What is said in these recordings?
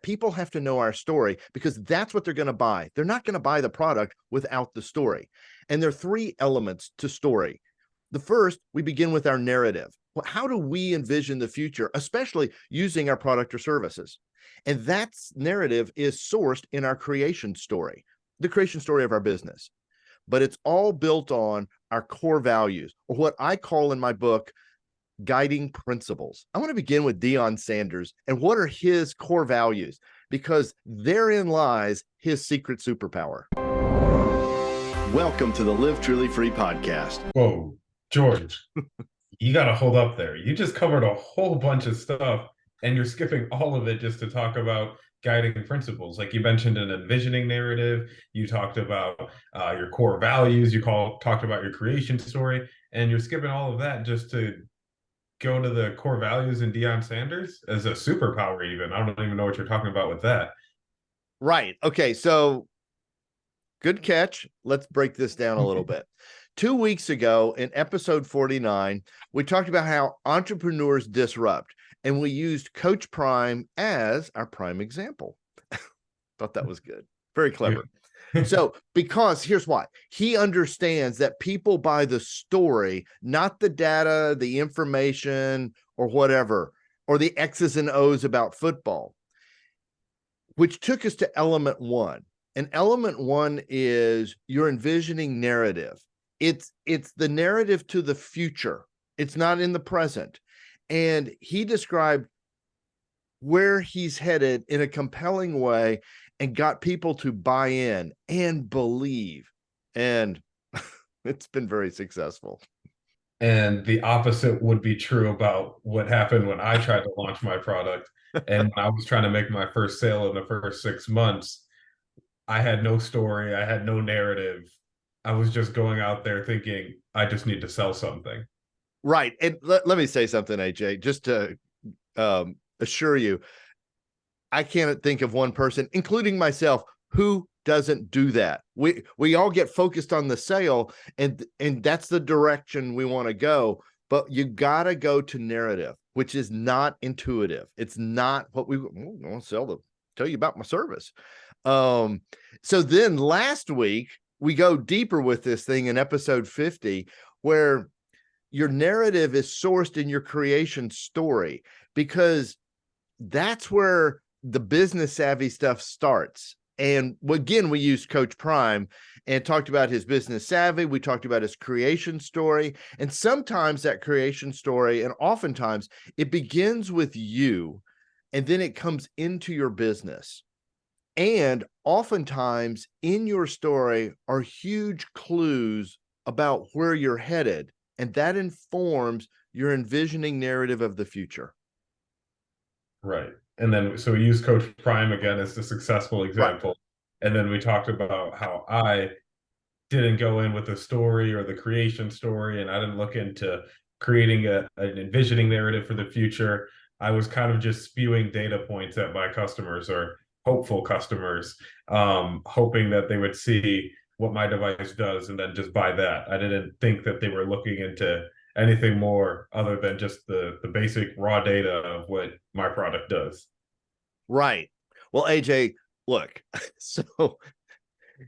People have to know our story because that's what they're going to buy. They're not going to buy the product without the story. And there are three elements to story. The first, we begin with our narrative. Well, how do we envision the future, especially using our product or services? And that narrative is sourced in our creation story, the creation story of our business. But it's all built on our core values, or what I call in my book, guiding principles. I want to begin with Deion Sanders and what are his core values, because therein lies his secret superpower. Welcome to the Live Truly Free podcast. Whoa, George, you got to hold up there. You just covered a whole bunch of stuff and you're skipping all of it just to talk about guiding principles. Like you mentioned an envisioning narrative, you talked about your core values, talked about your creation story, and you're skipping all of that just to go to the core values in Deion Sanders as a superpower even. I don't even know what you're talking about with that. Right. Okay. So good catch. Let's break this down a little bit. 2 weeks ago in episode 49, we talked about how entrepreneurs disrupt, and we used Coach Prime as our prime example. Thought that was good. Very clever. So, because here's why. He understands that people buy the story, not the data, the information, or whatever, or the X's and O's about football, which took us to element one. And element one is your envisioning narrative. It's the narrative to the future. It's not in the present. And he described where he's headed in a compelling way and got people to buy in and believe. And it's been very successful. And the opposite would be true about what happened when I tried to launch my product. And when I was trying to make my first sale in the first 6 months, I had no story. I had no narrative. I was just going out there thinking, I just need to sell something. Right. And let me say something, AJ, just to assure you, I can't think of one person, including myself, who doesn't do that. We all get focused on the sale, and that's the direction we want to go. But you got to go to narrative, which is not intuitive. It's not what we want to tell you about my service. So then last week, we go deeper with this thing in episode 50, where your narrative is sourced in your creation story, because that's where the business savvy stuff starts. And again, we used Coach Prime and talked about his business savvy. We talked about his creation story. And sometimes that creation story, and oftentimes it begins with you, and then it comes into your business. And oftentimes in your story are huge clues about where you're headed. And that informs your envisioning narrative of the future. Right. And then, so we use Coach Prime again as the successful example. Right. And then we talked about how I didn't go in with the story or the creation story, and I didn't look into creating an envisioning narrative for the future. I was kind of just spewing data points at my customers, or hopeful customers, hoping that they would see what my device does and then just buy that. I didn't think that they were looking into anything more other than just the basic raw data of what my product does. Right. Well, AJ, look, so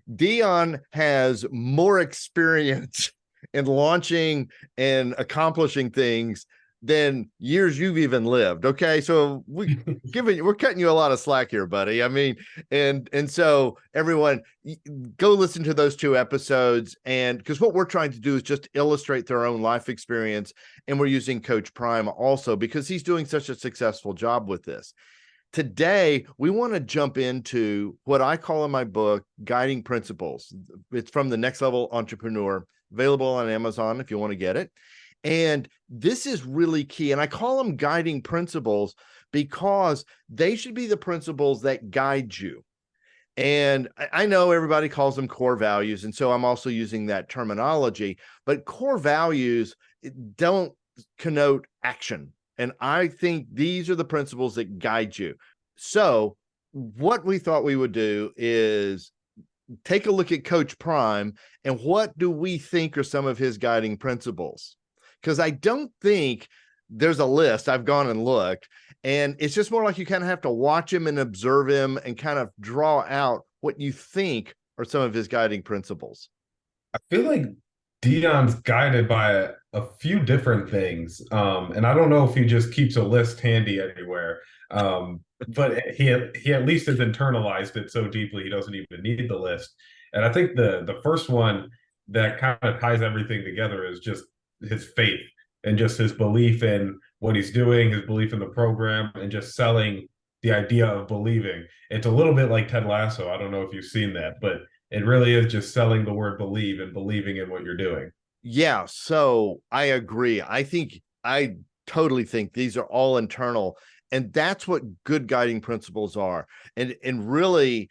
Deion has more experience in launching and accomplishing things than years you've even lived. Okay. So we're cutting you a lot of slack here, buddy. I mean, and so everyone go listen to those 2 episodes. And because what we're trying to do is just illustrate their own life experience. And we're using Coach Prime also because he's doing such a successful job with this. Today, we want to jump into what I call in my book, Guiding Principles. It's from the Next Level Entrepreneur, available on Amazon if you want to get it. And this is really key. And I call them guiding principles because they should be the principles that guide you. And I know everybody calls them core values. And so I'm also using that terminology. But core values don't connote action. And I think these are the principles that guide you. So what we thought we would do is take a look at Coach Prime and what do we think are some of his guiding principles? Because I don't think there's a list. I've gone and looked, and it's just more like you kind of have to watch him and observe him and kind of draw out what you think are some of his guiding principles. I feel like Dion's guided by a few different things. And I don't know if he just keeps a list handy anywhere. But he at least has internalized it so deeply he doesn't even need the list. And I think the first one that kind of ties everything together is just his faith and just his belief in what he's doing, his belief in the program, and just selling the idea of believing. It's a little bit like Ted Lasso. I don't know if you've seen that, but it really is just selling the word believe and believing in what you're doing. Yeah, so I agree. I totally think these are all internal, and that's what good guiding principles are. And really,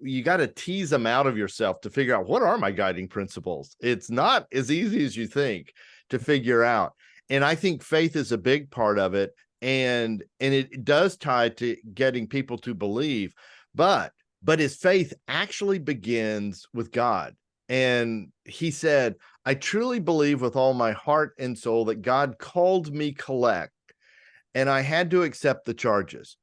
you got to tease them out of yourself to figure out what are my guiding principles. It's not as easy as you think to figure out. And I think faith is a big part of it, and it does tie to getting people to believe, but his faith actually begins with God. And he said, I truly believe with all my heart and soul that God called me collect, and I had to accept the charges.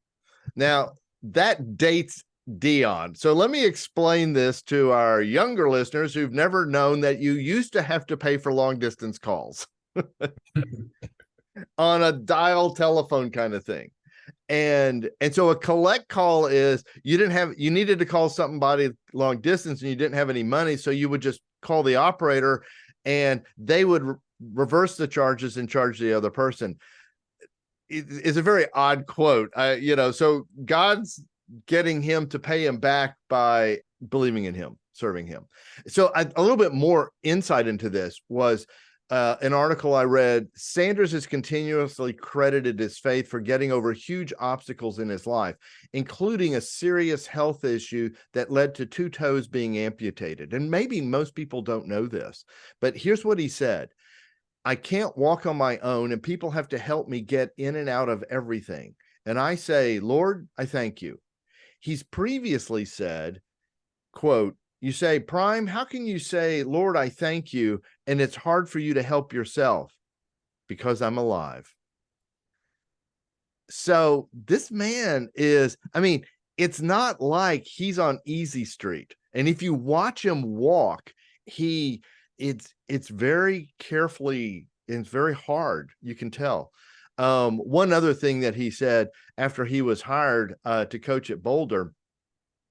Now, that dates Deion. So let me explain this to our younger listeners who've never known that you used to have to pay for long distance calls on a dial telephone kind of thing. And so a collect call is you needed to call somebody long distance and you didn't have any money, so you would just call the operator and they would reverse the charges and charge the other person. It's a very odd quote. So God's getting him to pay him back by believing in him, serving him. So a little bit more insight into this was an article I read. Sanders has continuously credited his faith for getting over huge obstacles in his life, including a serious health issue that led to 2 toes being amputated. And maybe most people don't know this, but here's what he said. I can't walk on my own, and people have to help me get in and out of everything. And I say, Lord, I thank you. He's previously said, quote, you say, Prime, how can you say, Lord, I thank you, and it's hard for you to help yourself? Because I'm alive. So this man is, it's not like he's on easy street. And if you watch him walk, it's very carefully, and it's very hard. You can tell. One other thing that he said after he was hired to coach at Boulder,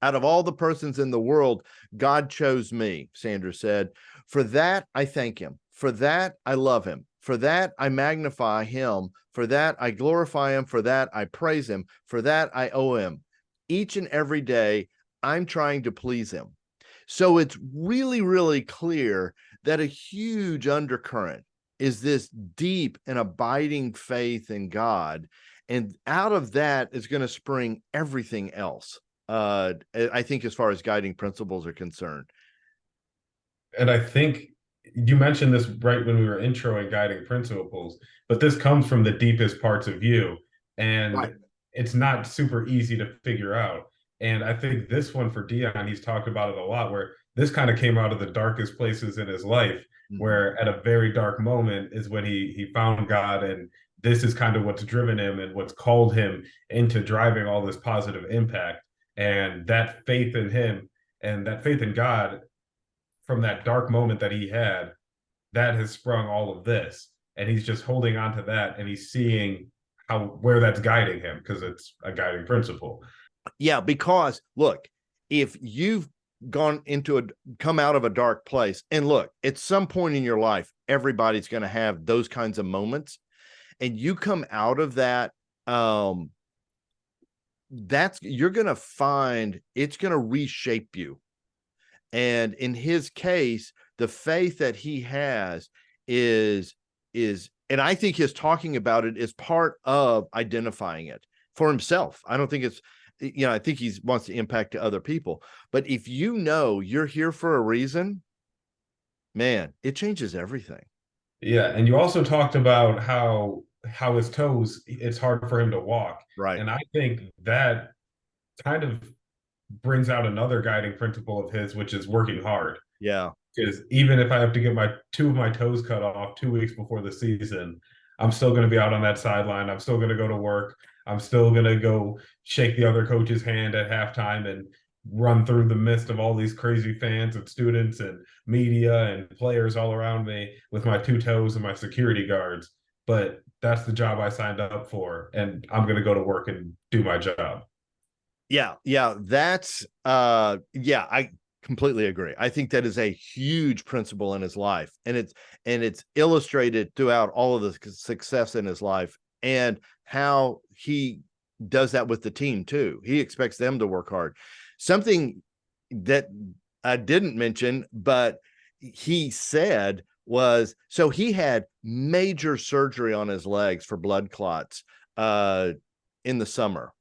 out of all the persons in the world, God chose me, Sanders said. For that, I thank him. For that, I love him. For that, I magnify him. For that, I glorify him. For that, I praise him. For that, I owe him. Each and every day, I'm trying to please him. So it's really, really clear that a huge undercurrent is this deep and abiding faith in God. And out of that is going to spring everything else. I think as far as guiding principles are concerned. And I think you mentioned this right when we were introing guiding principles, but this comes from the deepest parts of you, and Right. it's not super easy to figure out. And I think this one for Deion, he's talked about it a lot, where this kind of came out of the darkest places in his life, where at a very dark moment is when he found God, and this is kind of what's driven him and what's called him into driving all this positive impact. And that faith in him and that faith in God from that dark moment that he had, that has sprung all of this. And he's just holding on to that, and he's seeing where that's guiding him, because it's a guiding principle. Yeah, because look, if you've come out of a dark place, and look, at some point in your life, everybody's going to have those kinds of moments, and you come out of that, you're going to find it's going to reshape you. And in his case, the faith that he has is, and I think his talking about it is part of identifying it for himself. I don't think it's, I think he wants to impact to other people. But if you know you're here for a reason, man, it changes everything. Yeah, and you also talked about how his toes, it's hard for him to walk. Right. And I think that kind of brings out another guiding principle of his, which is working hard. Yeah. Because even if I have to get 2 of my toes cut off 2 weeks before the season, I'm still going to be out on that sideline. I'm still going to go to work. I'm still going to go shake the other coach's hand at halftime and run through the midst of all these crazy fans and students and media and players all around me with my two toes and my security guards. But that's the job I signed up for, and I'm going to go to work and do my job. Yeah, that's yeah, I completely agree. I think that is a huge principle in his life, and it's illustrated throughout all of the success in his life and how he does that with the team too. He expects them to work hard. Something that I didn't mention, but he said was, so he had major surgery on his legs for blood clots in the summer,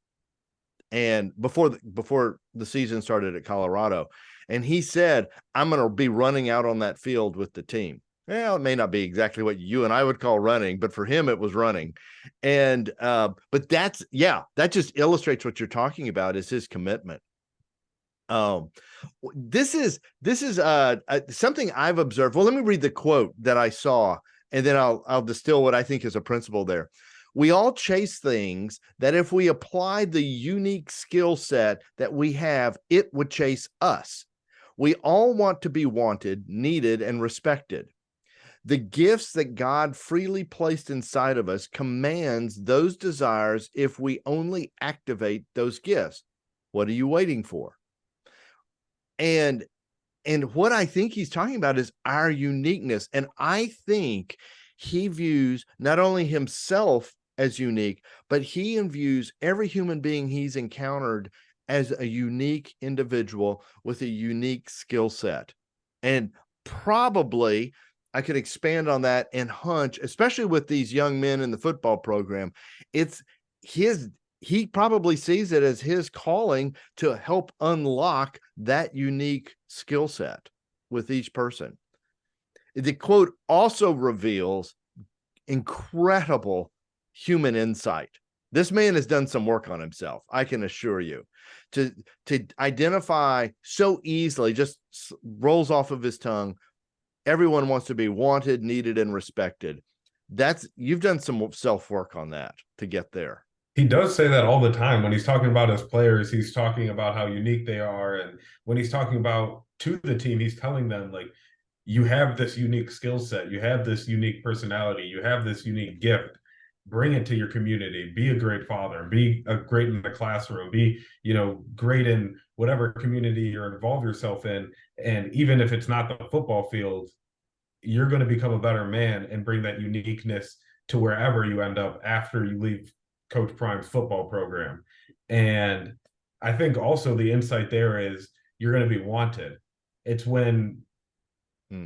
and before the season started at Colorado. And he said, I'm going to be running out on that field with the team. Well, it may not be exactly what you and I would call running, but for him, it was running. And, but that just illustrates what you're talking about, is his commitment. This is something I've observed. Well, let me read the quote that I saw, and then I'll distill what I think is a principle there. We all chase things that if we applied the unique skill set that we have, it would chase us. We all want to be wanted, needed, and respected. The gifts that God freely placed inside of us commands those desires if we only activate those gifts. What are you waiting for? And what I think he's talking about is our uniqueness. And I think he views not only himself as unique, but he views every human being he's encountered as a unique individual with a unique skill set. And probably I could expand on that and hunch, especially with these young men in the football program, he probably sees it as his calling to help unlock that unique skill set with each person. The quote also reveals incredible human insight. This man has done some work on himself, I can assure you, to identify so easily, just rolls off of his tongue. Everyone wants to be wanted, needed, and respected. You've done some self work on that to get there. He does say that all the time. When he's talking about his players, he's talking about how unique they are. And when he's talking about to the team, he's telling them, like, you have this unique skill set, you have this unique personality, you have this unique gift. Bring it to your community. Be a great father. Be a great in the classroom. Be, great in whatever community you're involved yourself in. And even if it's not the football field, you're going to become a better man and bring that uniqueness to wherever you end up after you leave Coach Prime's football program. And I think also the insight there is you're going to be wanted. It's when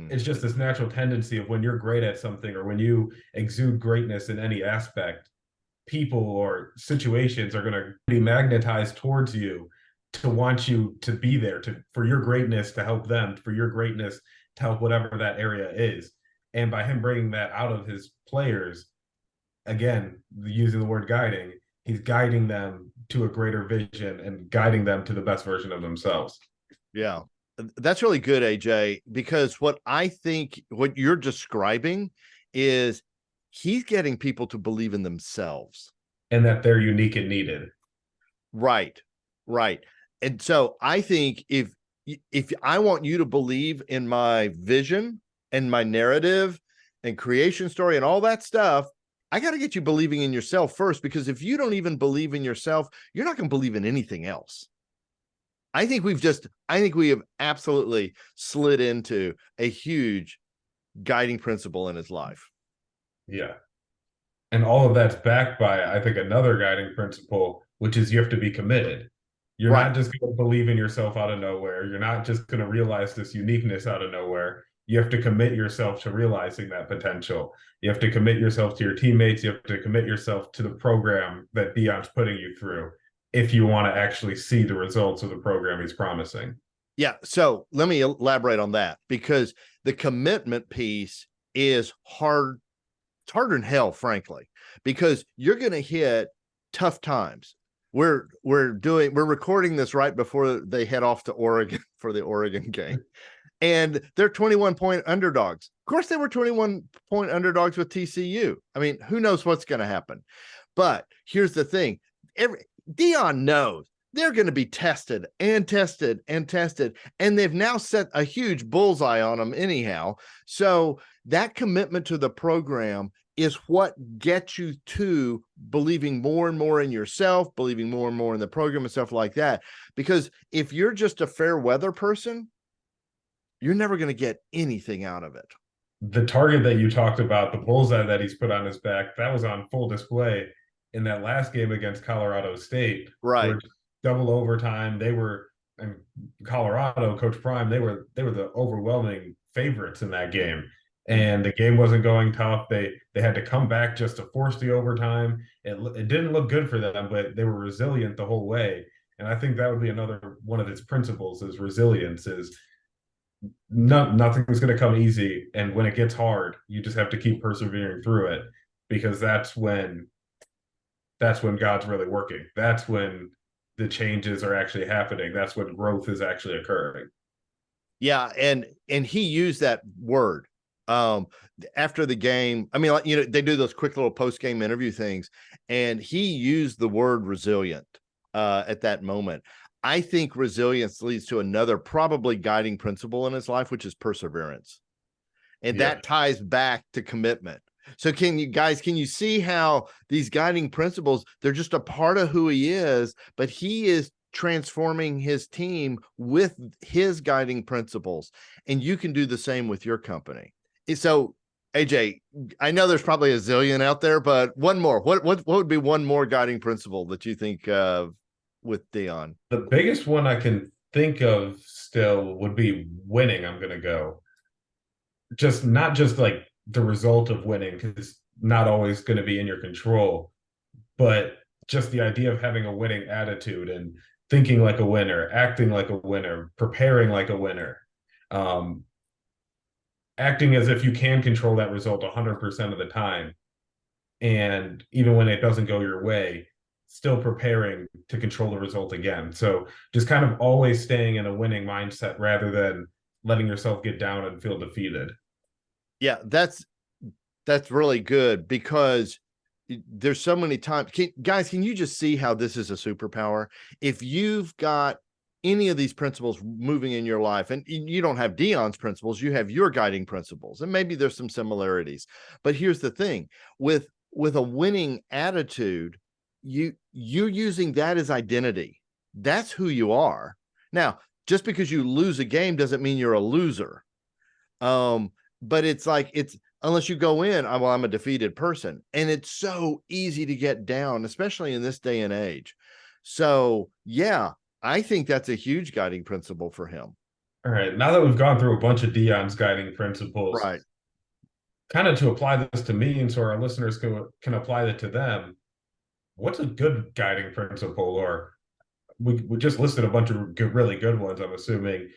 it's just this natural tendency of when you're great at something or when you exude greatness in any aspect, people or situations are going to be magnetized towards you to want you to be there, for your greatness to help them, for your greatness to help whatever that area is. And by him bringing that out of his players, again, using the word guiding, he's guiding them to a greater vision and guiding them to the best version of themselves. Yeah, that's really good, AJ, because what I think what you're describing is he's getting people to believe in themselves. And that they're unique and needed. Right. And so I think if I want you to believe in my vision and my narrative and creation story and all that stuff, I got to get you believing in yourself first, because if you don't even believe in yourself, you're not going to believe in anything else. I think we have absolutely slid into a huge guiding principle in his life. Yeah. And all of that's backed by, I think, another guiding principle, which is you have to be committed. You're not just going to believe in yourself out of nowhere. You're not just going to realize this uniqueness out of nowhere. You have to commit yourself to realizing that potential. You have to commit yourself to your teammates. You have to commit yourself to the program that Deion's putting you through if you want to actually see the results of the program he's promising. Yeah. So let me elaborate on that, because the commitment piece is hard. It's harder than hell, frankly, because you're going to hit tough times. We're recording this right before they head off to Oregon for the Oregon game. and they're 21-point underdogs. Of course, they were 21-point underdogs with TCU. I mean, who knows what's going to happen? But here's the thing. Deion knows they're going to be tested and tested and tested, and they've now set a huge bullseye on them anyhow. So that commitment to the program is what gets you to believing more and more in yourself, believing more and more in the program and stuff like that. Because if you're just a fair weather person, you're never going to get anything out of it. The target that you talked about, the bullseye that he's put on his back, that was on full display in that last game against Colorado State. Right. Where double overtime, they were, and Colorado, Coach Prime, they were the overwhelming favorites in that game. And the game wasn't going tough. They had to come back just to force the overtime. It didn't look good for them, but they were resilient the whole way. And I think that would be another one of its principles is resilience. Is nothing's going to come easy, and when it gets hard, you just have to keep persevering through it, because that's when God's really working. That's when the changes are actually happening. That's when growth is actually occurring. Yeah, and he used that word after the game. I mean, like, you know, they do those quick little post-game interview things, and he used the word resilient at that moment. I think resilience leads to another probably guiding principle in his life, which is perseverance. And that ties back to commitment. So can you see how these guiding principles, they're just a part of who he is, but he is transforming his team with his guiding principles. And you can do the same with your company. So AJ, I know there's probably a zillion out there, but one more. What would be one more guiding principle that you think with Deion? The biggest one I can think of still would be winning. I'm going to go not just like the result of winning, because it's not always going to be in your control, but just the idea of having a winning attitude and thinking like a winner, acting like a winner, preparing like a winner, acting as if you can control that result 100% of the time. And even when it doesn't go your way, still preparing to control the result again. So just kind of always staying in a winning mindset rather than letting yourself get down and feel defeated. Yeah, that's really good, because there's so many times. Guys, can you just see how this is a superpower? If you've got any of these principles moving in your life, and you don't have Deion's principles, you have your guiding principles, and maybe there's some similarities. But here's the thing, with a winning attitude, you're using that as identity. That's who you are. Now, just because you lose a game doesn't mean you're a loser. But it's like, unless you go in, I'm a defeated person. And it's so easy to get down, especially in this day and age. So yeah, I think that's a huge guiding principle for him. All right. Now that we've gone through a bunch of Deion's guiding principles, right, kind of to apply this to me and so our listeners can apply it to them, what's a good guiding principle? Or we just listed a bunch of really good ones, I'm assuming.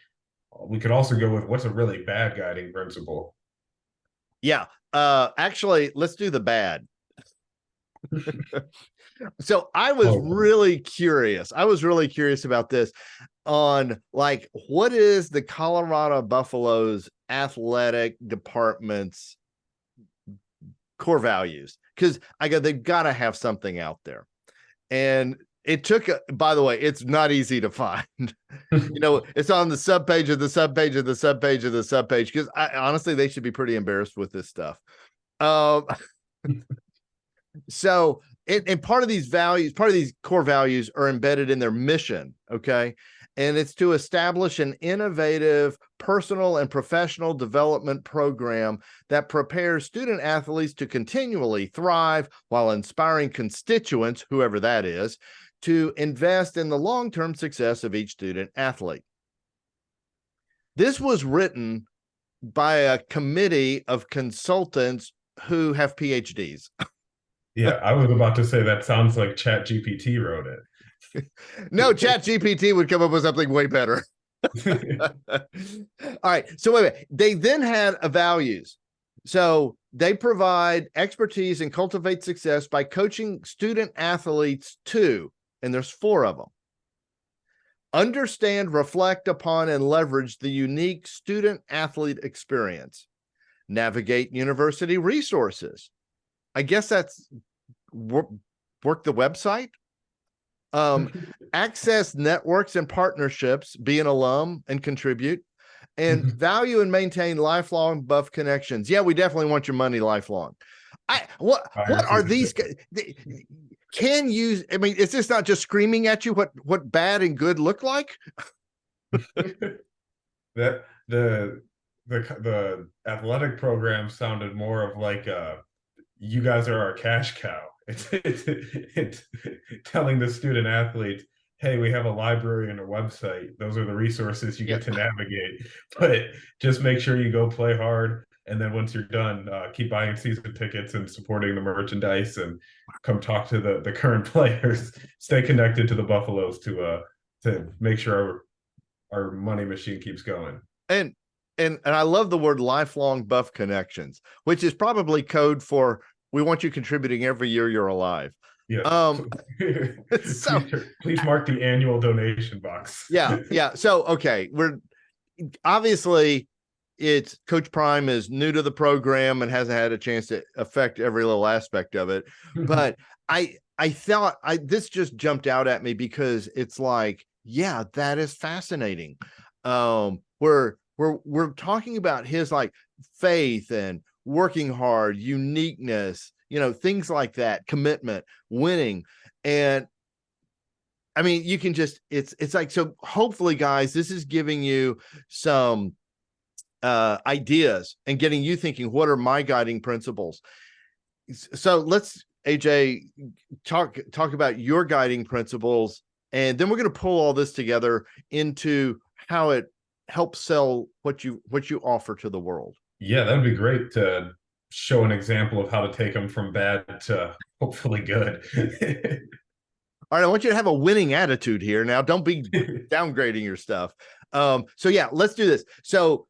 We could also go with what's a really bad guiding principle. Yeah. Actually, let's do the bad. So I was really curious. About this, on like, what is the Colorado Buffaloes athletic department's core values? Because they've got to have something out there. And it took, by the way, it's not easy to find. It's on the subpage of the subpage of the subpage of the subpage, because honestly, they should be pretty embarrassed with this stuff. So, and part of these core values are embedded in their mission. Okay. And it's to establish an innovative personal and professional development program that prepares student athletes to continually thrive while inspiring constituents, whoever that is, to invest in the long-term success of each student athlete. This was written by a committee of consultants who have PhDs. Yeah, I was about to say that sounds like ChatGPT wrote it. No, ChatGPT would come up with something way better. All right. So wait a minute. They then had a values. So they provide expertise and cultivate success by coaching student athletes to, and there's 4 of them, Understand, reflect upon, and leverage the unique student-athlete experience. Navigate university resources. I guess that's work the website. Access networks and partnerships, be an alum and contribute, and value and maintain lifelong buff connections. Yeah, we definitely want your money lifelong. What are these? Can you? I mean, is this not just screaming at you what bad and good look like? That the athletic program sounded more of like you guys are our cash cow. It's telling the student athlete, hey, we have a library and a website. Those are the resources you get to navigate. But just make sure you go play hard. And then once you're done, keep buying season tickets and supporting the merchandise and come talk to the current players. Stay connected to the Buffaloes to make sure our money machine keeps going. And I love the word lifelong buff connections, which is probably code for we want you contributing every year you're alive. Yeah. So please mark the annual donation box. Yeah. So okay, we're obviously it's Coach Prime is new to the program and hasn't had a chance to affect every little aspect of it. But I thought this just jumped out at me because it's like, yeah, that is fascinating. We're talking about his like faith and working hard, uniqueness, things like that, commitment, winning. And I mean, you can just, it's like, so hopefully guys, this is giving you some ideas and getting you thinking, what are my guiding principles? So let's, AJ, talk about your guiding principles. And then we're going to pull all this together into how it helps sell what you offer to the world. Yeah, that would be great to show an example of how to take them from bad to hopefully good. All right, I want you to have a winning attitude here. Now, don't be downgrading your stuff. So yeah, let's do this. So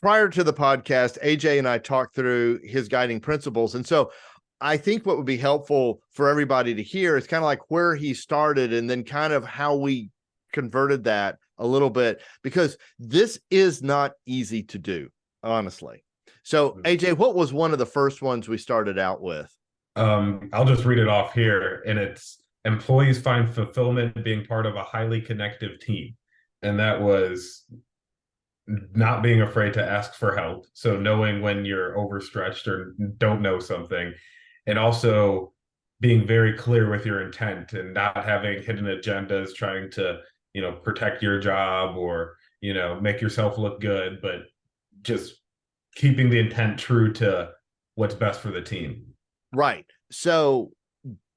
prior to the podcast, AJ and I talked through his guiding principles. And so I think what would be helpful for everybody to hear is kind of like where he started and then kind of how we converted that a little bit, because this is not easy to do, honestly. So AJ, what was one of the first ones we started out with? I'll just read it off here. And it's employees find fulfillment being part of a highly connective team. And that was not being afraid to ask for help. So knowing when you're overstretched or don't know something, and also being very clear with your intent and not having hidden agendas, trying to, protect your job or, make yourself look good, but just keeping the intent true to what's best for the team. Right. So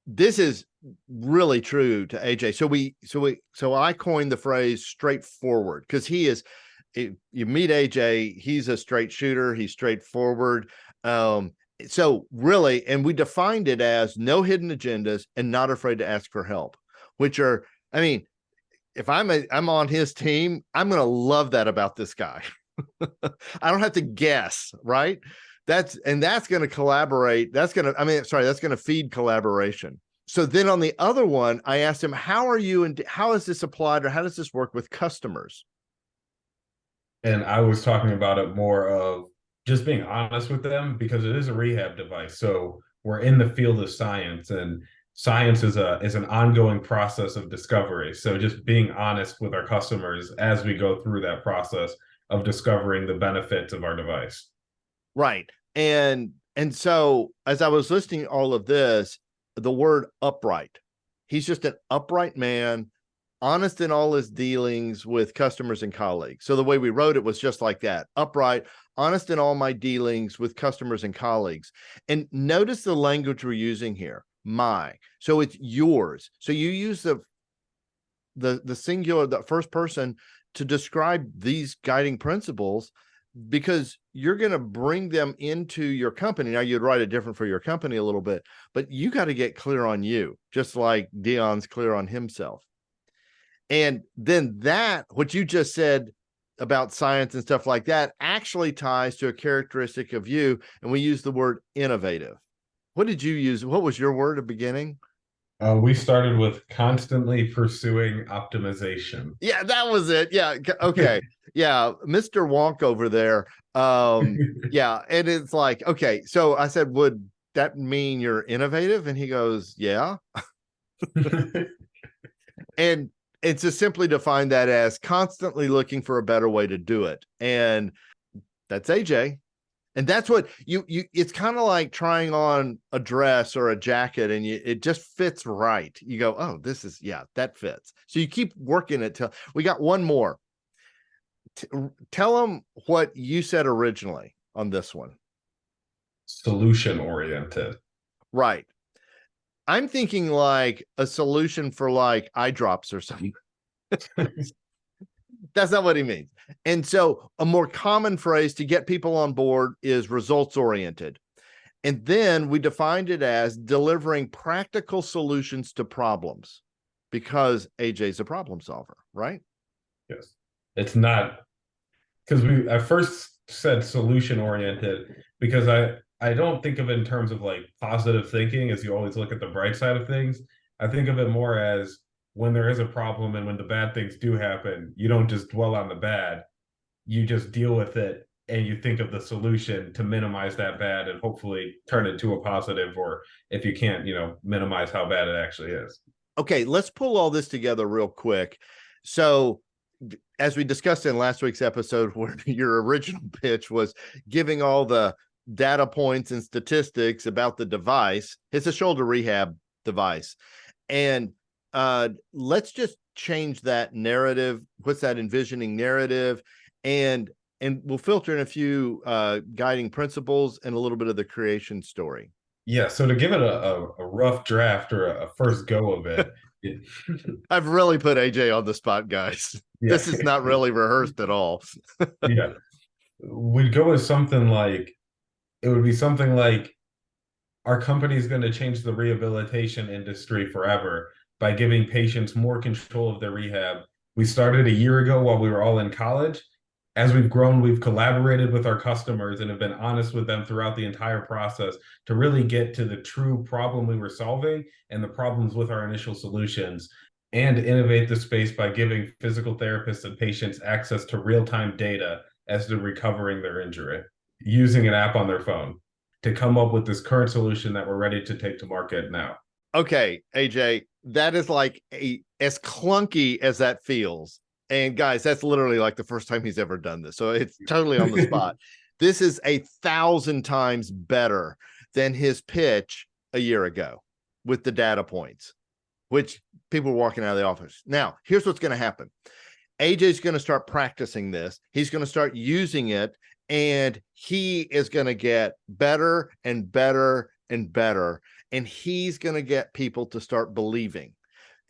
this is really true to AJ. So I coined the phrase straightforward because he is, you meet AJ, he's a straight shooter. He's straightforward. So really, and we defined it as no hidden agendas and not afraid to ask for help, which are, I mean, if I'm on his team, I'm going to love that about this guy. I don't have to guess, right? That's going to collaborate. That's going to feed collaboration. So then on the other one, I asked him, how are you and how is this applied or how does this work with customers? And I was talking about it more of just being honest with them because it is a rehab device. So we're in the field of science, and science is an ongoing process of discovery. So just being honest with our customers as we go through that process of discovering the benefits of our device. Right. And so as I was listening to all of this, the word upright, he's just an upright man, honest in all his dealings with customers and colleagues. So the way we wrote it was just like that: upright, honest in all my dealings with customers and colleagues. And notice the language we're using here, my. So it's yours. So you use the singular, the first person to describe these guiding principles because you're going to bring them into your company. Now you'd write it different for your company a little bit, but you got to get clear on you, just like Deion's clear on himself. And then that, what you just said about science and stuff like that, actually ties to a characteristic of you. And we use the word innovative. What did you use? What was your word at the beginning? We started with constantly pursuing optimization. Yeah, that was it. Yeah. Okay. Yeah. Mr. Wonk over there. Yeah. And it's like, okay. So I said, would that mean you're innovative? And he goes, yeah. And it's just simply define that as constantly looking for a better way to do it. And that's AJ. And that's what you it's kind of like trying on a dress or a jacket and it just fits right. You go, oh, this is, yeah, that fits. So you keep working it till we got one more. Tell them what you said originally on this one. Solution oriented. Right. I'm thinking like a solution for like eye drops or something. That's not what he means. And so a more common phrase to get people on board is results oriented. And then we defined it as delivering practical solutions to problems because AJ's a problem solver, right? Yes. It's not because we I first said solution oriented because I don't think of it in terms of like positive thinking as you always look at the bright side of things. I think of it more as when there is a problem and when the bad things do happen, you don't just dwell on the bad, you just deal with it and you think of the solution to minimize that bad and hopefully turn it to a positive, or if you can't, minimize how bad it actually is. Okay, let's pull all this together real quick. So as we discussed in last week's episode, where your original pitch was giving all the data points and statistics about the device, it's a shoulder rehab device. And let's just change that narrative. What's that envisioning narrative? And we'll filter in a few guiding principles and a little bit of the creation story. Yeah, so to give it a rough draft or a first go of it, I've really put AJ on the spot, guys. yeah, This is not really rehearsed at all. yeah, we'd go with something like it would be something like our company is going to change the rehabilitation industry forever by giving patients more control of their rehab. We started a year ago while we were all in college. As we've grown, we've collaborated with our customers and have been honest with them throughout the entire process to really get to the true problem we were solving and the problems with our initial solutions, and innovate the space by giving physical therapists and patients access to real-time data as to recovering their injury using an app on their phone to come up with this current solution that we're ready to take to market now. Okay, AJ, that is like as clunky as that feels. And guys, that's literally like the first time he's ever done this. So it's totally on the spot. This is 1,000 times better than his pitch a year ago with the data points, which people were walking out of the office. Now, here's what's going to happen. AJ's going to start practicing this. He's going to start using it, and he is going to get better and better and better. And he's going to get people to start believing.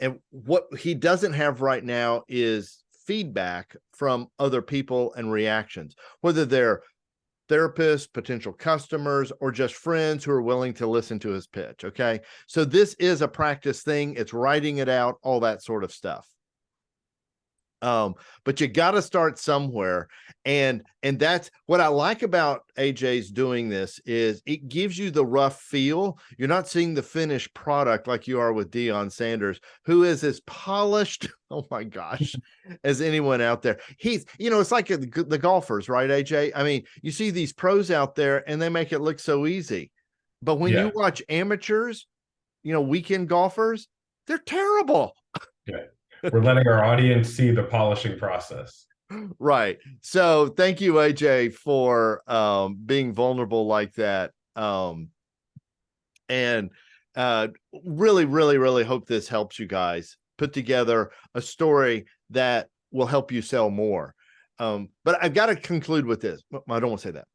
And what he doesn't have right now is feedback from other people and reactions, whether they're therapists, potential customers, or just friends who are willing to listen to his pitch. Okay. So this is a practice thing. It's writing it out, all that sort of stuff. But you got to start somewhere. And that's what I like about AJ's doing this is it gives you the rough feel. You're not seeing the finished product like you are with Deion Sanders, who is as polished, oh my gosh, as anyone out there. He's, it's like the golfers, right, AJ? I mean, you see these pros out there and they make it look so easy. But when you watch amateurs, weekend golfers, they're terrible. Yeah. We're letting our audience see the polishing process. Right. So thank you, AJ, for being vulnerable like that. And really, really, really hope this helps you guys put together a story that will help you sell more. But I've got to conclude with this. I don't want to say that.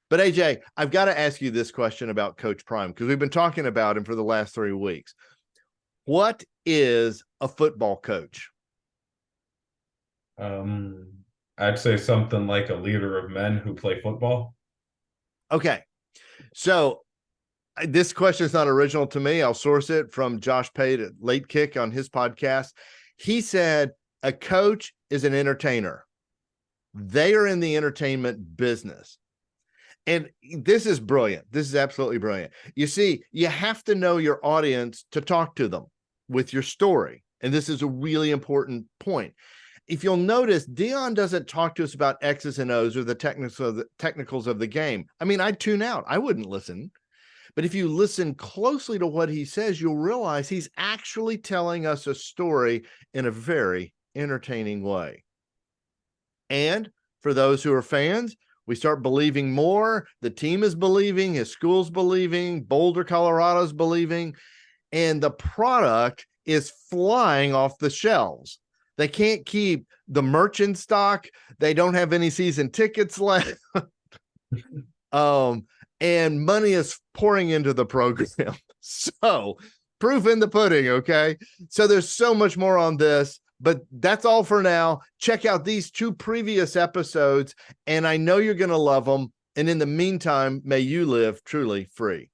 But AJ, I've got to ask you this question about Coach Prime, because we've been talking about him for the last 3 weeks. What is a football coach? I'd say something like a leader of men who play football. Okay. So this question is not original to me. I'll source it from Josh Pate at Late Kick on his podcast. He said a coach is an entertainer. They are in the entertainment business. And this is brilliant. This is absolutely brilliant. You see, you have to know your audience to talk to them with your story. And this is a really important point. If you'll notice, Deion doesn't talk to us about X's and O's or the technicals of the game. I mean, I'd tune out. I wouldn't listen. But if you listen closely to what he says, you'll realize he's actually telling us a story in a very entertaining way. And for those who are fans, we start believing more. The team is believing, his school's believing, Boulder, Colorado's believing, and the product is flying off the shelves. They can't keep the merch in stock. They don't have any season tickets left. And money is pouring into the program. So proof in the pudding, okay? So there's so much more on this. But that's all for now. Check out these 2 previous episodes, and I know you're going to love them. And in the meantime, may you live truly free.